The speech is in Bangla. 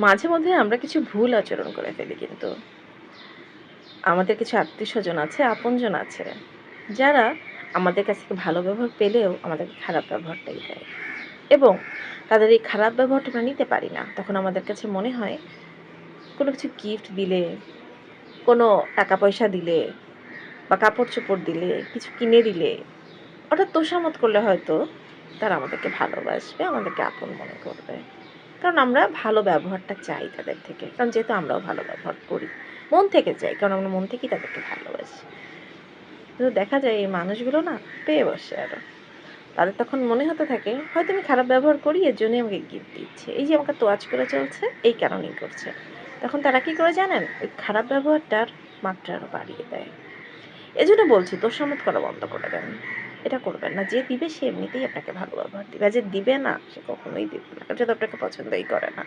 মাঝে মধ্যে আমরা কিছু ভুল আচরণ করে ফেলি কিন্তু। আমাদের কিছু আত্মীয়স্বজন আছে, আপনজন আছে, যারা আমাদের কাছ থেকে ভালো ব্যবহার পেলেও আমাদেরকে খারাপ ব্যবহারটাই দেয়। এবং তাদের এই খারাপ ব্যবহারটা আমরা নিতে পারি না। তখন আমাদের কাছে মনে হয় কোনো কিছু গিফট দিলে, কোনো টাকা-পয়সা দিলে বা কাপড়-চোপড় দিলে, কিছু কিনে দিলে, হঠাৎ তোষামোদ করলে হয়তো তারা আমাদেরকে ভালোবাসবে, আমাদেরকে আপন মনে করবে। কারণ আমরা ভালো ব্যবহারটা চাই তাদের থেকে। কারণ যেহেতু আমরাও ভালো ব্যবহার করি। মন থেকে চাই। কারণ আমরা মন থেকেই তাদেরকে ভালোবাসি। কিন্তু দেখা যায় এই মানুষগুলো না পেয়ে বসে আরো। তাদের তখন মনে হতে থাকে হয়তো আমি খারাপ ব্যবহার করি এর জন্যই আমাকে গিফট দিচ্ছে। এই যে আমাকে তোয়াজ করে চলছে এই কারণেই করছে। তখন তারা কি করে জানেন? ওই খারাপ ব্যবহারটার মাত্রা আরো বাড়িয়ে দেয়। এজন্য বলছি তোষামোদ করা বন্ধ করে দেন। এটা করবেন না। যে দিবে সে এমনিতেই আপনাকে ভালো ব্যবহার দিবে। আর যে দিবে না সে কখনোই দিবে না। কারণ সে তো আপনাকে পছন্দই করে না।